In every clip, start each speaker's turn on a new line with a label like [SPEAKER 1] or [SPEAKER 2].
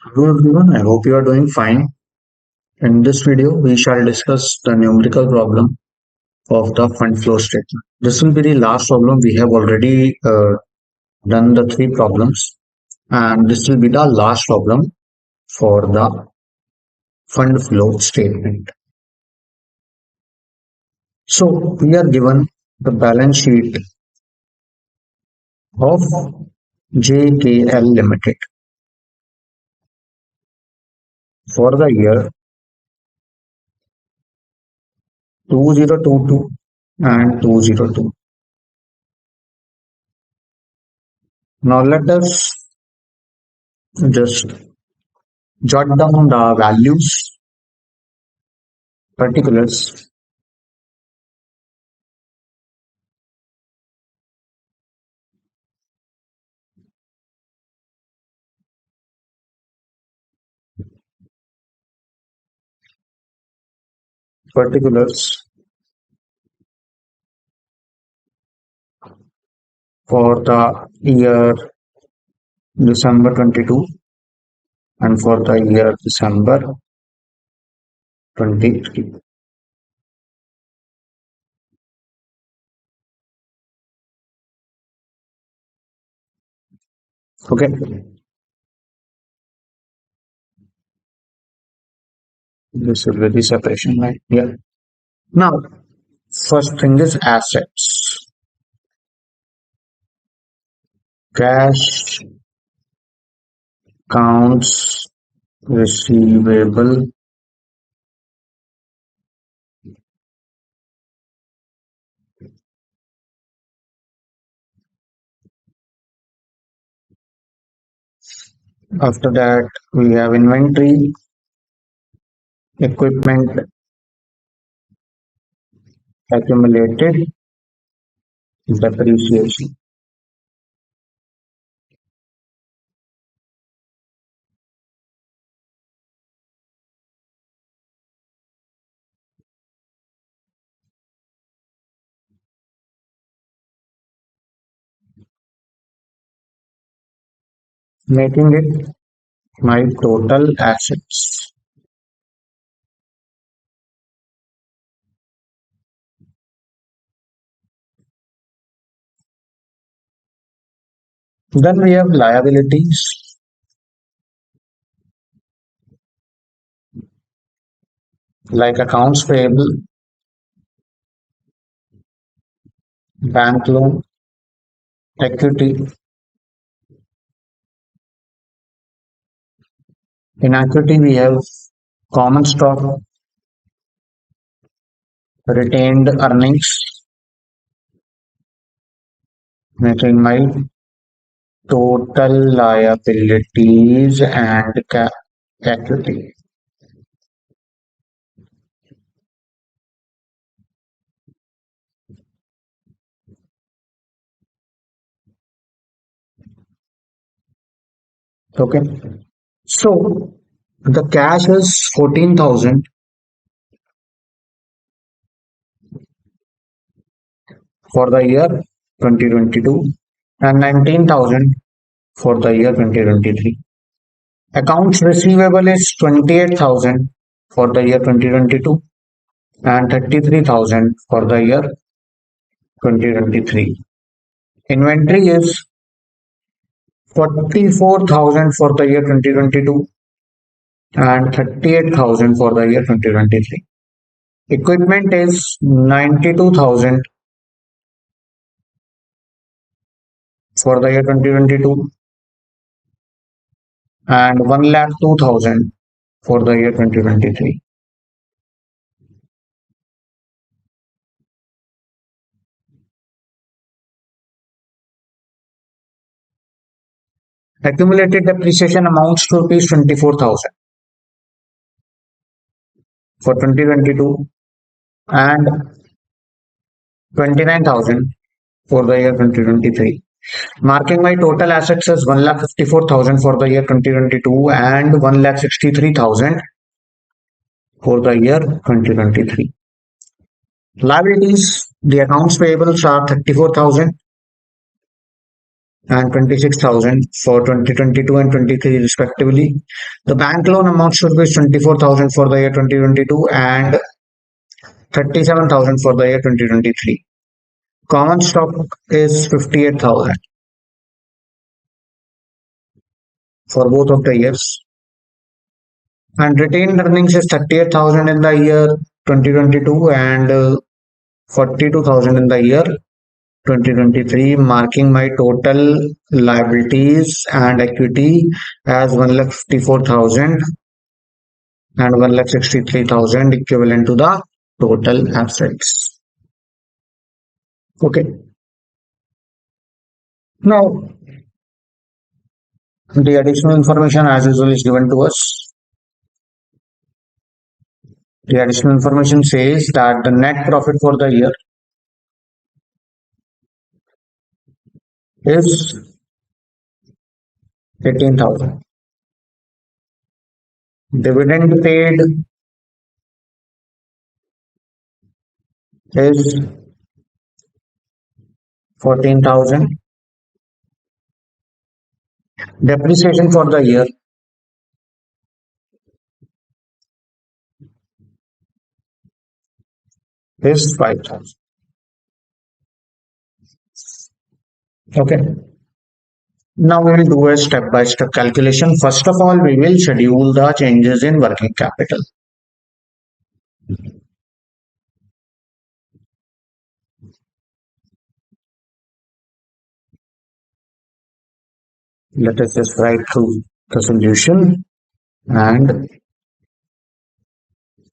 [SPEAKER 1] Hello everyone, I hope you are doing fine. In this video, we shall discuss the numerical problem of the fund flow statement. This will be the last problem. We have already done the three problems, and this will be the last problem for the fund flow statement. So, we are given the balance sheet of JKL Limited for the year 2022 and 2002. Now, let us just jot down the values, particulars, particulars for the year December 22 and for the year December 23. Okay, this will be the separation line. Yeah. Now, first thing is assets. Cash, accounts receivable, after that we have inventory, equipment accumulated, depreciation. Making it my total assets. Then we have liabilities like accounts payable, bank loan, equity. In equity, we have common stock, retained earnings, making my total liabilities and equity. Okay. So the cash is 14,000 for the year 2022 and 19,000 for the year 2023. Accounts receivable is 28,000 for the year 2022 and 33,000 for the year 2023. Inventory is 44,000 for the year 2022 and 38,000 for the year 2023. Equipment is 92,000 for the year 2022 and 1,02,000 for the year 2023. Accumulated depreciation amounts to rupees 24,000 for 2022 and 29,000 for the year 2023. Marking my total assets as 1,54,000 for the year 2022 and 1,63,000 for the year 2023. Liabilities, the accounts payables are 34,000 and 26,000 for 2022 and 23 respectively. The bank loan amount should be 24,000 for the year 2022 and 37,000 for the year 2023. Common stock is 58,000 for both of the years. And retained earnings is 38,000 in the year 2022 and 42,000 in the year 2023, marking my total liabilities and equity as 1,54,000 and 1,63,000 equivalent to the total assets. Okay. Now, the additional information as usual is given to us. The additional information says that the net profit for the year is 18,000. Dividend paid is 14,000. Depreciation for the year is 5,000. Okay. Now we will do a step-by-step calculation. First of all, we will schedule the changes in working capital. Let us just write through the solution and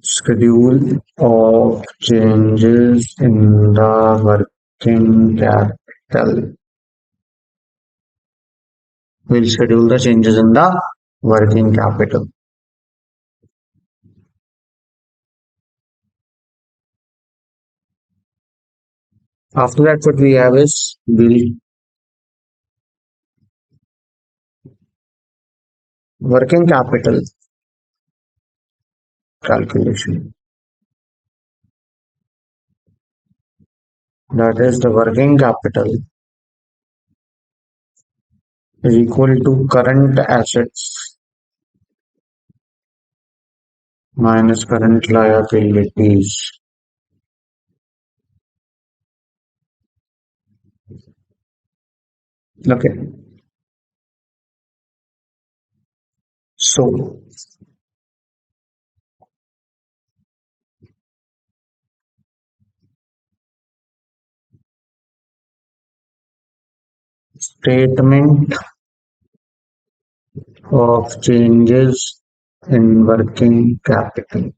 [SPEAKER 1] schedule of changes in the working capital. We'll schedule the changes in the working capital. After that, what we have is working capital calculation. That is the working capital is equal to current assets minus current liabilities. Okay. So statement of changes in working capital.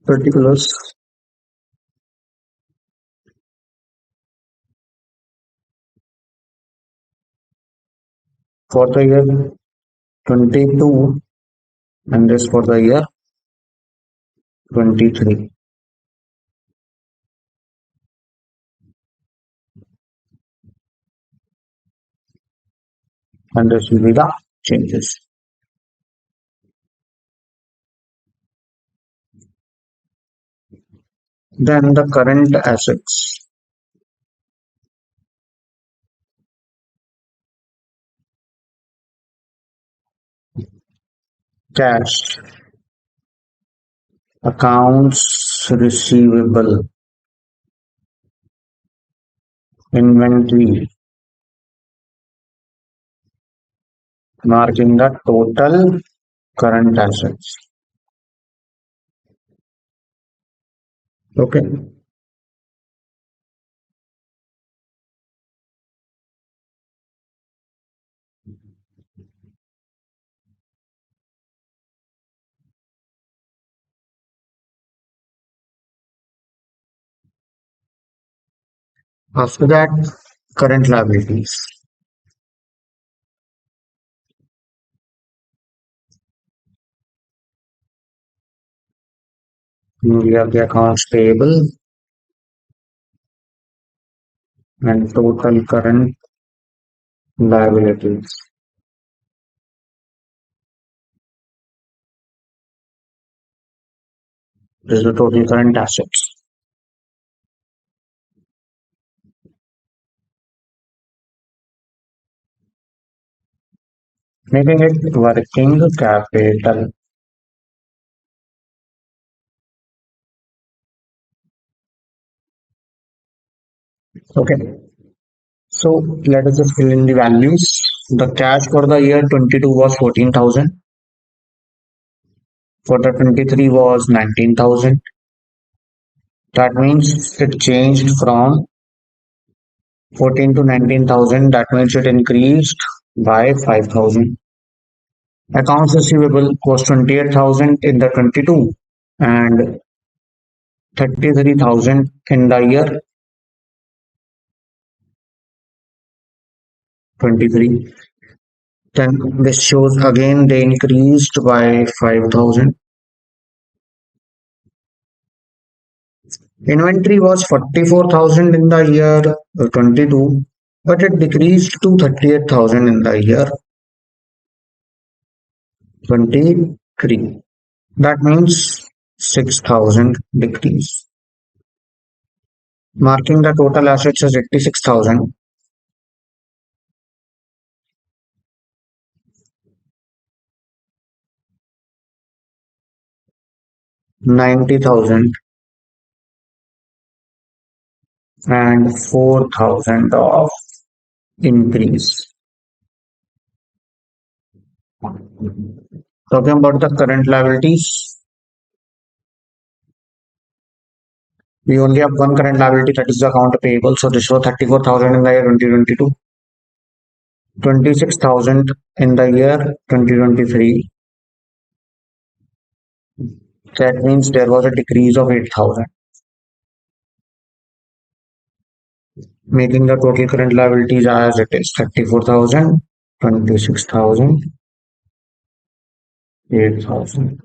[SPEAKER 1] Particulars for the year 22 and this for the year 23. And this will be the changes. Then the current assets. Cash, accounts receivable, inventory, marking the total current assets. Okay. After that, current liabilities. We have the accounts payable and total current liabilities. This is the total current assets. Making it working capital. Okay. So let us just fill in the values. The cash for the year 22 was 14,000. For the 23 was 19,000. That means it changed from 14 to 19,000. That means it increased by 5,000. Accounts receivable was 28,000 in the 22 and 33,000 in the year 23. Then this shows again they increased by 5,000. Inventory was 44,000 in the year 22, but it decreased to 38,000 in the year 23. That means 6,000 decrease. Marking the total assets as 86,000, 90,000 and 4,000 of increase. Talking about the current liabilities, we only have one current liability, that is the account payable. So this was 34,000 in the year 2022, 26,000 in the year 2023. That means there was a decrease of 8,000, making the total current liabilities as it is 34,000, 26,000, 8,000.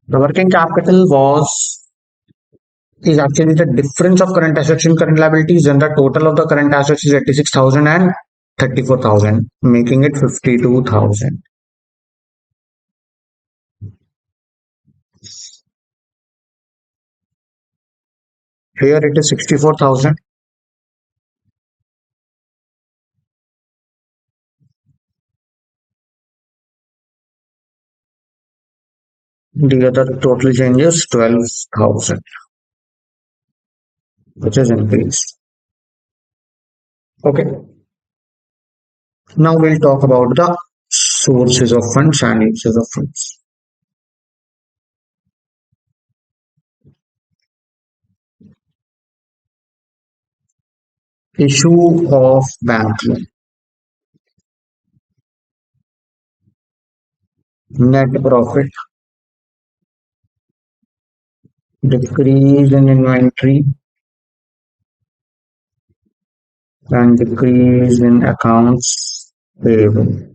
[SPEAKER 1] The working capital was is actually the difference of current assets and current liabilities, and the total of the current assets is 86,000 and 34,000, making it 52,000. Here it is 64,000. The other total changes 12,000, which is increased. Okay. Now we'll talk about the sources of funds and uses of funds. Issue of bank loan. Net profit. Decrease in inventory and decrease in accounts payable.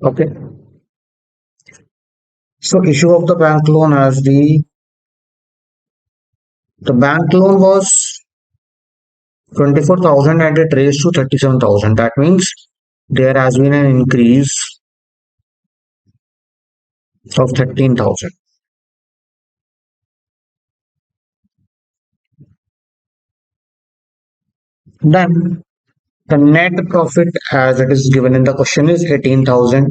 [SPEAKER 1] Okay. So issue of the bank loan as the bank loan was 24,000 and it raised to 37,000. That means there has been an increase of 13,000. Then the net profit as it is given in the question is 18,000.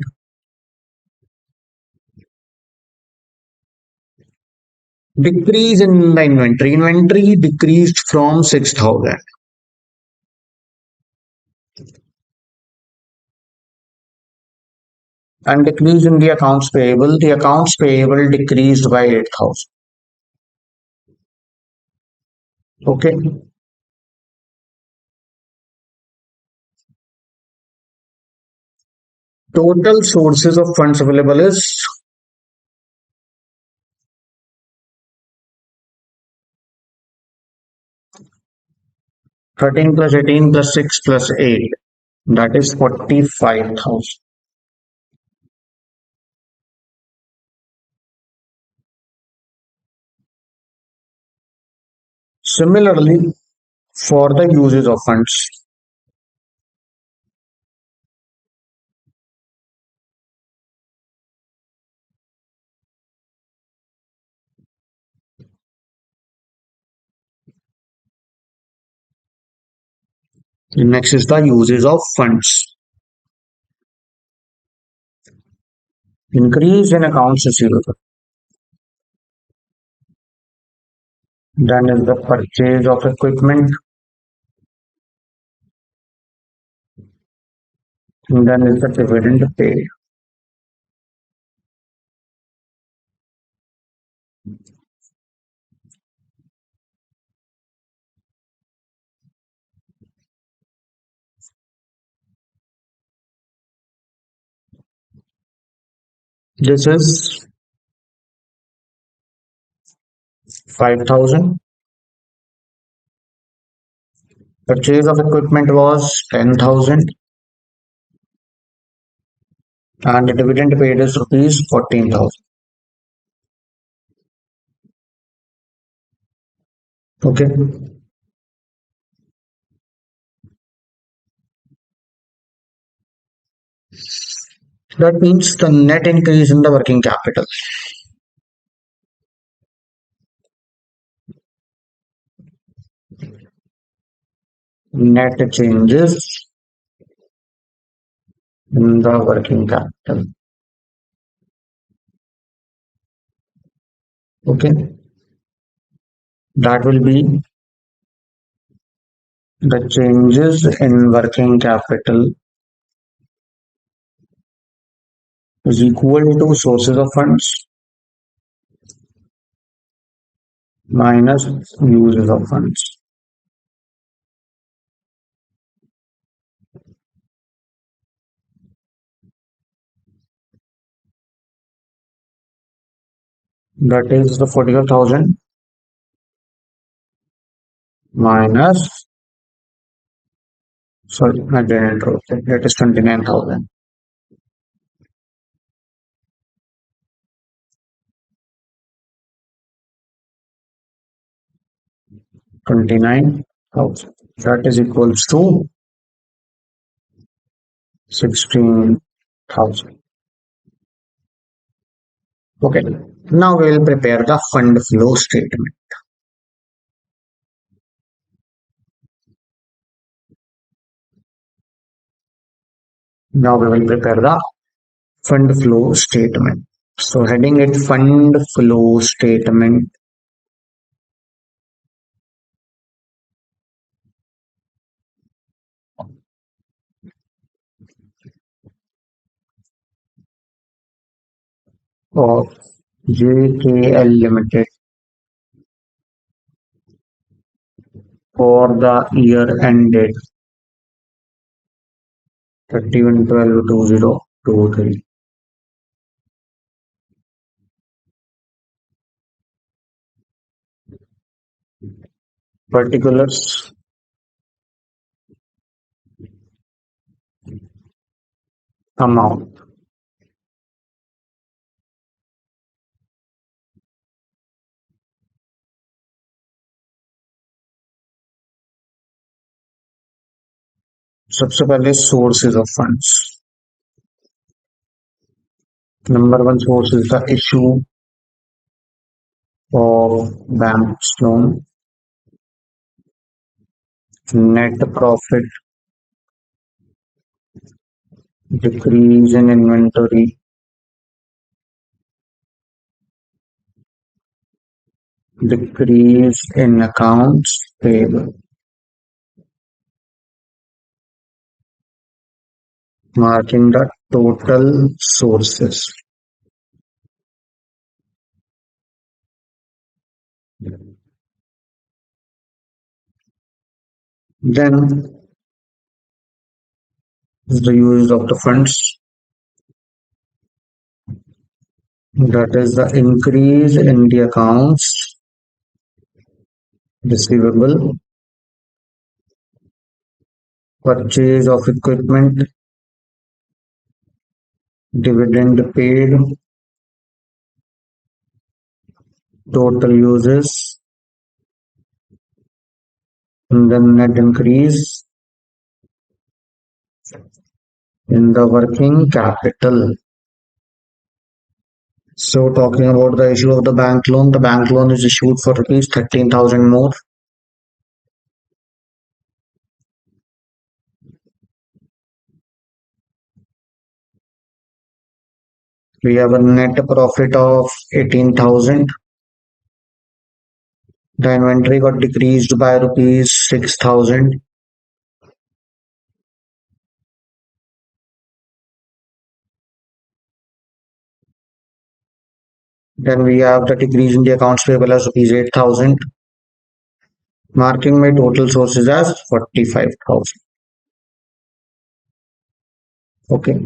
[SPEAKER 1] Decrease in the inventory. Inventory decreased from 6,000 and decrease in the accounts payable. The accounts payable decreased by 8,000. Okay. Total sources of funds available is 13 plus 18 plus 6 plus 8. That is 45,000. Similarly, for the uses of funds, next is the uses of funds. Increase in accounts receivable. Then is the purchase of equipment. And then is the dividend paid. This is 5,000. Purchase of equipment was 10,000 and the dividend paid is rupees 14,000. Okay. That means the net increase in the working capital. Net changes in the working capital. Okay. That will be the changes in working capital is equal to sources of funds minus uses of funds. That is the 45,000 minus, sorry, I didn't wrote it. That is 29,000. 29,000. That is equals to 16,000. Okay. Now we will prepare the fund flow statement. Now we will prepare the fund flow statement. So heading it fund flow statement. Of JKL Limited for the year ended 31/12/2023. Particulars: amount. सबसे पहले sources of funds. Number one source is the issue of bank loan. Net profit, decrease in inventory, decrease in accounts payable. Marking the total sources. Then is the use of the funds. That is the increase in the accounts receivable purchase of equipment, dividend paid, total uses, and then net increase in the working capital. So talking about the issue of the bank loan is issued for rupees 13,000 more. We have a net profit of 18,000. The inventory got decreased by rupees 6,000. Then we have the decrease in the accounts payable as rupees 8,000, marking my total sources as 45,000. Okay.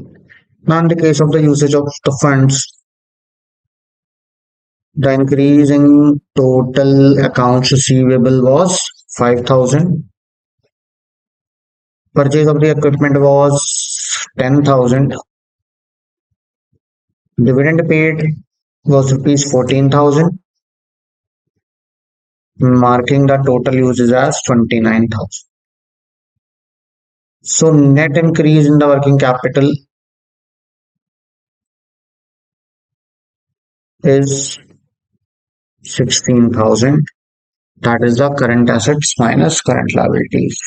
[SPEAKER 1] Now in the case of the usage of the funds, the increase in total accounts receivable was 5,000. Purchase of the equipment was 10,000. Dividend paid was rupees 14,000, marking the total uses as 29,000. So net increase in the working capital is 16,000. That is the current assets minus current liabilities.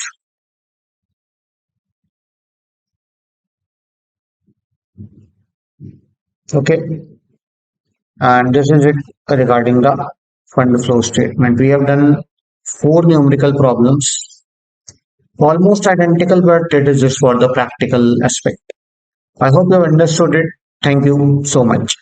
[SPEAKER 1] Okay. And this is it regarding the fund flow statement. We have done four numerical problems, almost identical, but it is just for the practical aspect. I hope you have understood it. Thank you so much.